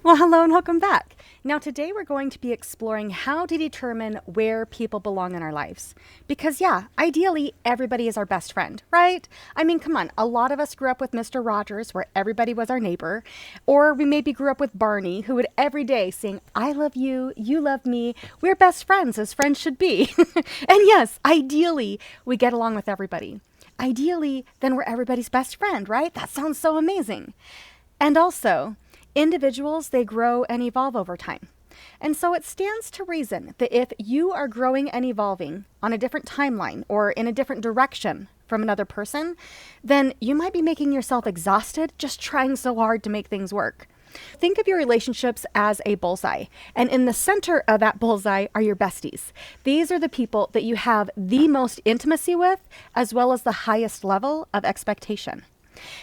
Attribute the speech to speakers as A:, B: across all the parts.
A: Well, hello and welcome back. Now, today we're going to be exploring how to determine where people belong in our lives. Because, yeah, ideally, everybody is our best friend, right? I mean, come on, a lot of us grew up with Mr. Rogers, where everybody was our neighbor. Or we maybe grew up with Barney, who would every day sing, I love you love me, we're best friends, as friends should be. And yes, ideally, we get along with everybody. Ideally, then we're everybody's best friend, right? That sounds so amazing. And also, individuals, they grow and evolve over time. And so it stands to reason that if you are growing and evolving on a different timeline or in a different direction from another person, then you might be making yourself exhausted just trying so hard to make things work. Think of your relationships as a bullseye, and in the center of that bullseye are your besties. These are the people that you have the most intimacy with, as well as the highest level of expectation.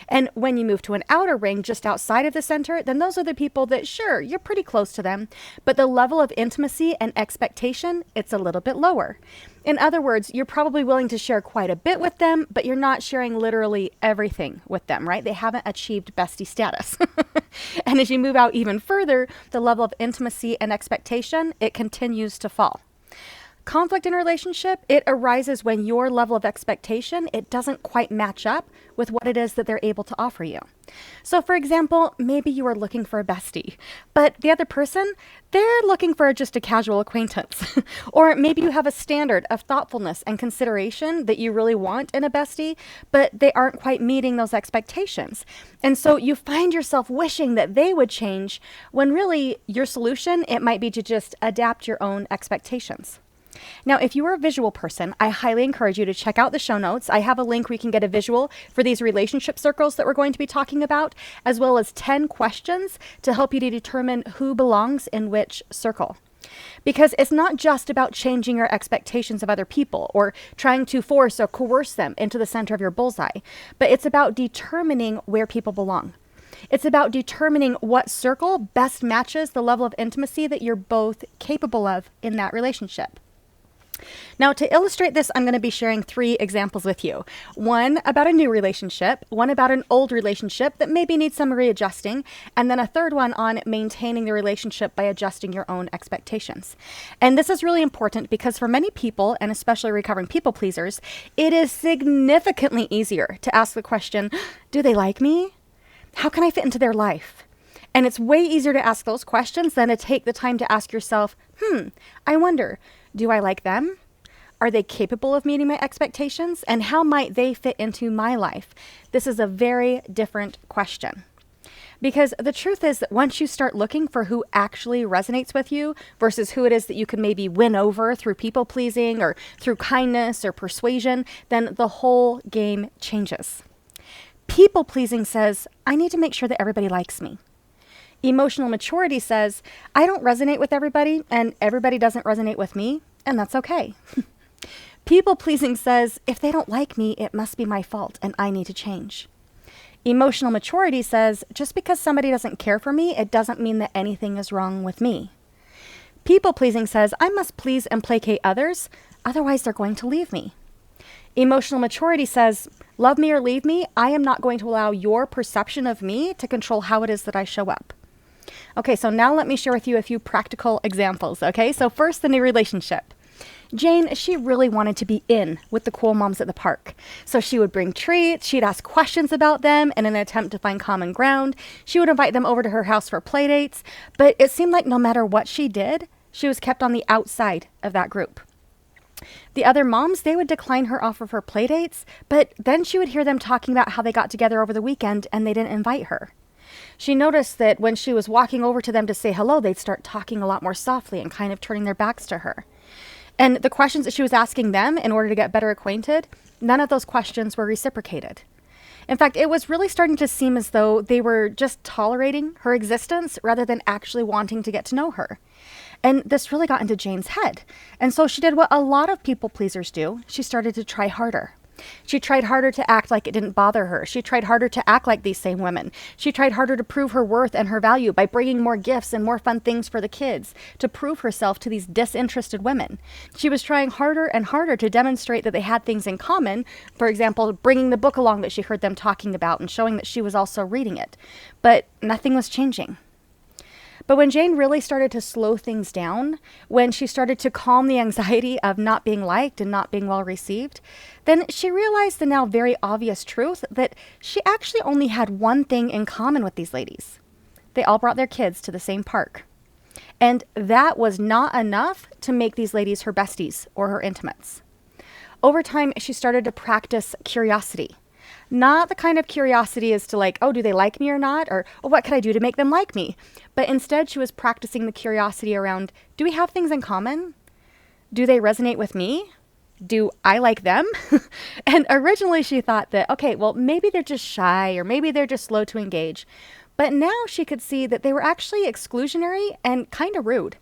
A: And when you move to an outer ring just outside of the center, then those are the people that, sure, you're pretty close to them, but the level of intimacy and expectation, it's a little bit lower. In other words, you're probably willing to share quite a bit with them, but you're not sharing literally everything with them, right? They haven't achieved bestie status. And as you move out even further, the level of intimacy and expectation, it continues to fall. Conflict in a relationship, it arises when your level of expectation, it doesn't quite match up with what it is that they're able to offer you. So for example, maybe you are looking for a bestie, but the other person, they're looking for just a casual acquaintance. Or maybe you have a standard of thoughtfulness and consideration that you really want in a bestie, but they aren't quite meeting those expectations. And so you find yourself wishing that they would change when really your solution, it might be to just adapt your own expectations. Now, if you are a visual person, I highly encourage you to check out the show notes. I have a link where you can get a visual for these relationship circles that we're going to be talking about, as well as 10 questions to help you to determine who belongs in which circle. Because it's not just about changing your expectations of other people or trying to force or coerce them into the center of your bullseye, but it's about determining where people belong. It's about determining what circle best matches the level of intimacy that you're both capable of in that relationship. Now, to illustrate this, I'm going to be sharing 3 examples with you. One about a new relationship, one about an old relationship that maybe needs some readjusting, and then a third one on maintaining the relationship by adjusting your own expectations. And this is really important because for many people, and especially recovering people pleasers, it is significantly easier to ask the question, do they like me? How can I fit into their life? And it's way easier to ask those questions than to take the time to ask yourself, I wonder, do I like them? Are they capable of meeting my expectations? And how might they fit into my life? This is a very different question. Because the truth is that once you start looking for who actually resonates with you versus who it is that you can maybe win over through people pleasing or through kindness or persuasion, then the whole game changes. People pleasing says, I need to make sure that everybody likes me. Emotional maturity says, I don't resonate with everybody and everybody doesn't resonate with me, and that's okay. People pleasing says, if they don't like me, it must be my fault and I need to change. Emotional maturity says, just because somebody doesn't care for me, it doesn't mean that anything is wrong with me. People pleasing says, I must please and placate others, otherwise they're going to leave me. Emotional maturity says, love me or leave me, I am not going to allow your perception of me to control how it is that I show up. Okay, so now let me share with you a few practical examples, okay? So first, the new relationship. Jane, she really wanted to be in with the cool moms at the park. So she would bring treats, she'd ask questions about them in an attempt to find common ground. She would invite them over to her house for play dates, but it seemed like no matter what she did, she was kept on the outside of that group. The other moms, they would decline her offer for play dates, but then she would hear them talking about how they got together over the weekend and they didn't invite her. She noticed that when she was walking over to them to say hello, they'd start talking a lot more softly and kind of turning their backs to her. And the questions that she was asking them in order to get better acquainted, none of those questions were reciprocated. In fact, it was really starting to seem as though they were just tolerating her existence rather than actually wanting to get to know her. And this really got into Jane's head. And so she did what a lot of people pleasers do. She started to try harder. She tried harder to act like it didn't bother her. She tried harder to act like these same women. She tried harder to prove her worth and her value by bringing more gifts and more fun things for the kids, to prove herself to these disinterested women. She was trying harder and harder to demonstrate that they had things in common. For example, bringing the book along that she heard them talking about and showing that she was also reading it. But nothing was changing. But when Jane really started to slow things down, when she started to calm the anxiety of not being liked and not being well received, then she realized the now very obvious truth that she actually only had one thing in common with these ladies. They all brought their kids to the same park. And that was not enough to make these ladies her besties or her intimates. Over time, she started to practice curiosity. Not the kind of curiosity as to like, oh, do they like me or not? Or oh, what could I do to make them like me? But instead, she was practicing the curiosity around, do we have things in common? Do they resonate with me? Do I like them? And originally she thought that, okay, well, maybe they're just shy or maybe they're just slow to engage. But now she could see that they were actually exclusionary and kind of rude.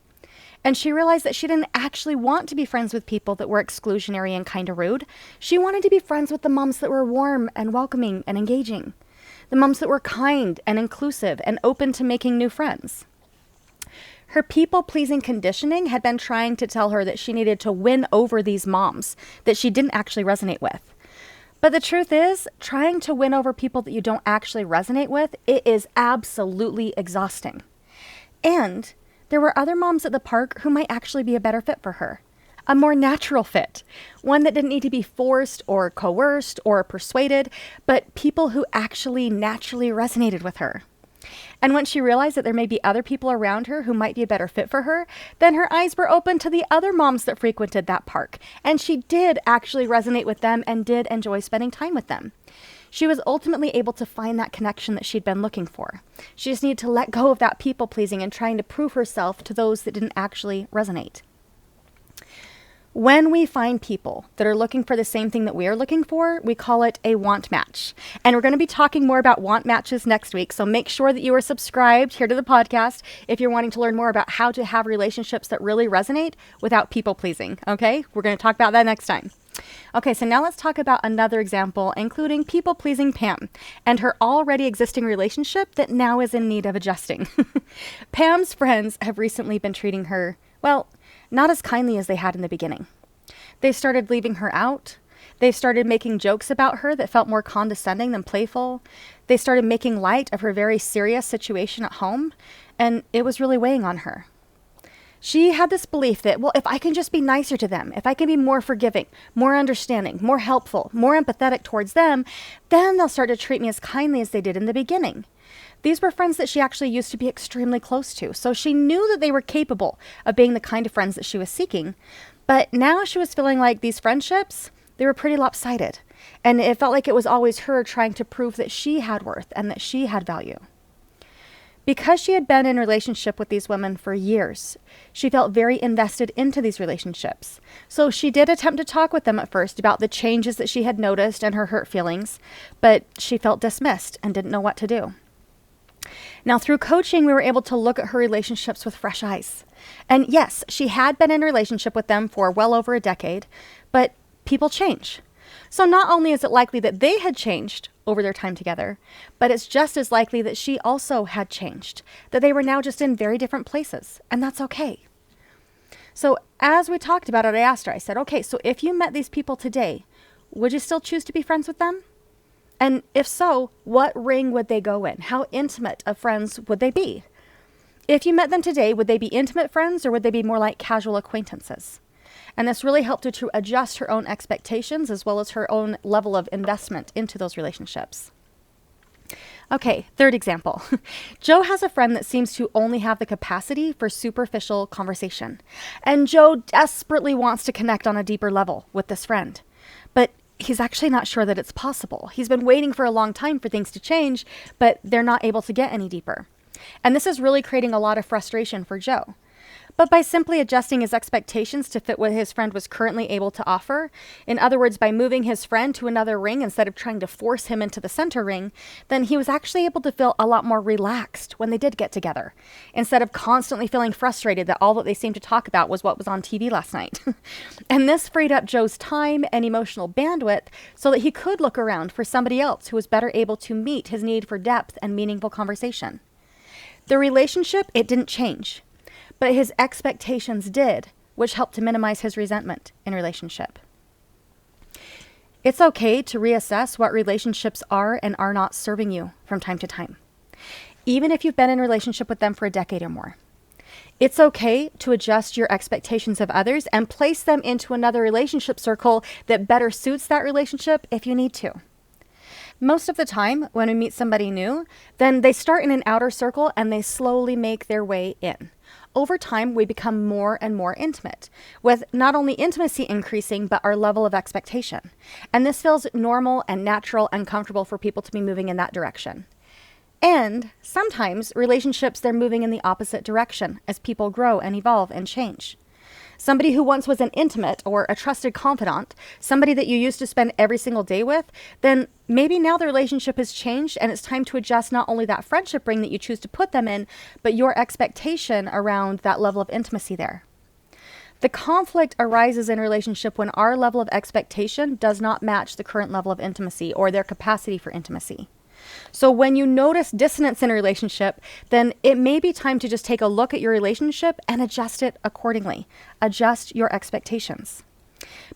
A: And she realized that she didn't actually want to be friends with people that were exclusionary and kind of rude. She wanted to be friends with the moms that were warm and welcoming and engaging. The moms that were kind and inclusive and open to making new friends. Her people-pleasing conditioning had been trying to tell her that she needed to win over these moms that she didn't actually resonate with. But the truth is, trying to win over people that you don't actually resonate with, it is absolutely exhausting. And there were other moms at the park who might actually be a better fit for her. A more natural fit. One that didn't need to be forced or coerced or persuaded, but people who actually naturally resonated with her. And when she realized that there may be other people around her who might be a better fit for her, then her eyes were open to the other moms that frequented that park. And she did actually resonate with them and did enjoy spending time with them. She was ultimately able to find that connection that she'd been looking for. She just needed to let go of that people-pleasing and trying to prove herself to those that didn't actually resonate. When we find people that are looking for the same thing that we are looking for, we call it a want match. And we're going to be talking more about want matches next week. So make sure that you are subscribed here to the podcast if you're wanting to learn more about how to have relationships that really resonate without people pleasing. Okay, we're going to talk about that next time. Okay, so now let's talk about another example, including people-pleasing Pam and her already existing relationship that now is in need of adjusting. Pam's friends have recently been treating her, well, not as kindly as they had in the beginning. They started leaving her out. They started making jokes about her that felt more condescending than playful. They started making light of her very serious situation at home, and it was really weighing on her. She had this belief that, well, if I can just be nicer to them, if I can be more forgiving, more understanding, more helpful, more empathetic towards them, then they'll start to treat me as kindly as they did in the beginning. These were friends that she actually used to be extremely close to, so she knew that they were capable of being the kind of friends that she was seeking. But now she was feeling like these friendships, they were pretty lopsided. And it felt like it was always her trying to prove that she had worth and that she had value. Because she had been in relationship with these women for years, she felt very invested into these relationships. So she did attempt to talk with them at first about the changes that she had noticed and her hurt feelings, but she felt dismissed and didn't know what to do. Now, through coaching, we were able to look at her relationships with fresh eyes. And yes, she had been in a relationship with them for well over a decade, but people change. So not only is it likely that they had changed over their time together, but it's just as likely that she also had changed, that they were now just in very different places, and that's okay. So as we talked about it, I asked her, I said, okay, so if you met these people today, would you still choose to be friends with them? And if so, what ring would they go in? How intimate of friends would they be? If you met them today, would they be intimate friends or would they be more like casual acquaintances? And this really helped her to adjust her own expectations as well as her own level of investment into those relationships. Okay, third example. Joe has a friend that seems to only have the capacity for superficial conversation. And Joe desperately wants to connect on a deeper level with this friend. But he's actually not sure that it's possible. He's been waiting for a long time for things to change, but they're not able to get any deeper. And this is really creating a lot of frustration for Joe. But by simply adjusting his expectations to fit what his friend was currently able to offer, in other words, by moving his friend to another ring instead of trying to force him into the center ring, then he was actually able to feel a lot more relaxed when they did get together, instead of constantly feeling frustrated that all that they seemed to talk about was what was on TV last night. And this freed up Joe's time and emotional bandwidth so that he could look around for somebody else who was better able to meet his need for depth and meaningful conversation. The relationship, it didn't change. But his expectations did, which helped to minimize his resentment in relationship. It's okay to reassess what relationships are and are not serving you from time to time. even if you've been in a relationship with them for a decade or more. It's okay to adjust your expectations of others and place them into another relationship circle that better suits that relationship if you need to. Most of the time, when we meet somebody new, then they start in an outer circle and they slowly make their way in. Over time, we become more and more intimate, with not only intimacy increasing, but our level of expectation. And this feels normal and natural and comfortable for people to be moving in that direction. And sometimes relationships, they're moving in the opposite direction as people grow and evolve and change. Somebody who once was an intimate or a trusted confidant, somebody that you used to spend every single day with, then maybe now the relationship has changed and it's time to adjust not only that friendship ring that you choose to put them in, but your expectation around that level of intimacy there. The conflict arises in a relationship when our level of expectation does not match the current level of intimacy or their capacity for intimacy. So when you notice dissonance in a relationship, then it may be time to just take a look at your relationship and adjust it accordingly. Adjust your expectations.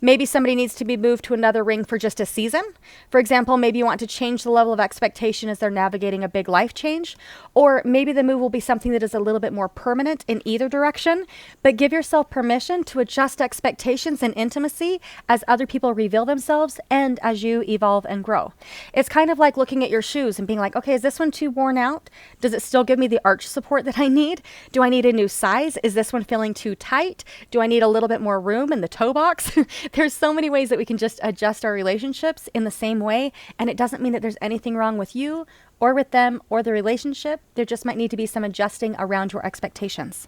A: Maybe somebody needs to be moved to another ring for just a season. For example, maybe you want to change the level of expectation as they're navigating a big life change. Or maybe the move will be something that is a little bit more permanent in either direction. But give yourself permission to adjust expectations and intimacy as other people reveal themselves and as you evolve and grow. It's kind of like looking at your shoes and being like, okay, is this one too worn out? Does it still give me the arch support that I need? Do I need a new size? Is this one feeling too tight? Do I need a little bit more room in the toe box? There's so many ways that we can just adjust our relationships in the same way, and it doesn't mean that there's anything wrong with you or with them or the relationship. There just might need to be some adjusting around your expectations.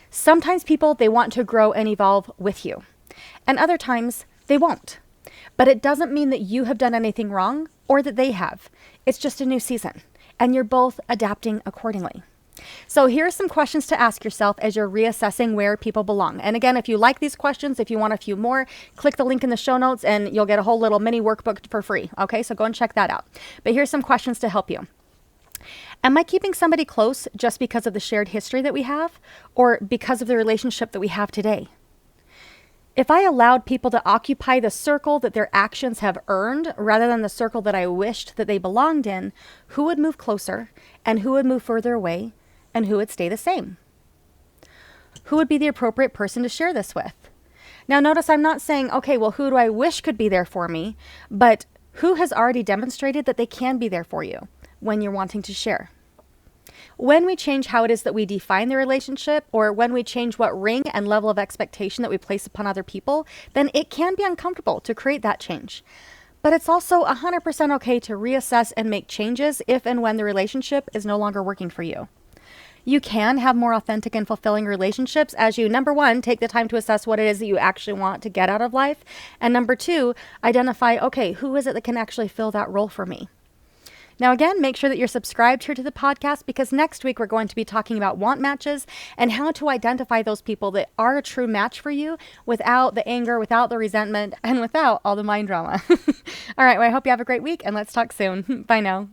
A: Sometimes people, they want to grow and evolve with you, and other times they won't. But it doesn't mean that you have done anything wrong or that they have. It's just a new season, and you're both adapting accordingly. So here are some questions to ask yourself as you're reassessing where people belong. And again, if you like these questions, if you want a few more, click the link in the show notes and you'll get a whole little mini workbook for free. Okay, so go and check that out. But here's some questions to help you. Am I keeping somebody close just because of the shared history that we have, or because of the relationship that we have today? If I allowed people to occupy the circle that their actions have earned rather than the circle that I wished that they belonged in, who would move closer and who would move further away? And who would stay the same? Who would be the appropriate person to share this with? Now notice I'm not saying, okay, well, who do I wish could be there for me? But who has already demonstrated that they can be there for you when you're wanting to share? When we change how it is that we define the relationship, or when we change what ring and level of expectation that we place upon other people, then it can be uncomfortable to create that change. But it's also 100% okay to reassess and make changes if and when the relationship is no longer working for you. You can have more authentic and fulfilling relationships as you, number one, take the time to assess what it is that you actually want to get out of life. And number two, identify, okay, who is it that can actually fill that role for me? Now, again, make sure that you're subscribed here to the podcast, because next week we're going to be talking about want matches and how to identify those people that are a true match for you without the anger, without the resentment, and without all the mind drama. All right, well, I hope you have a great week, and let's talk soon. Bye now.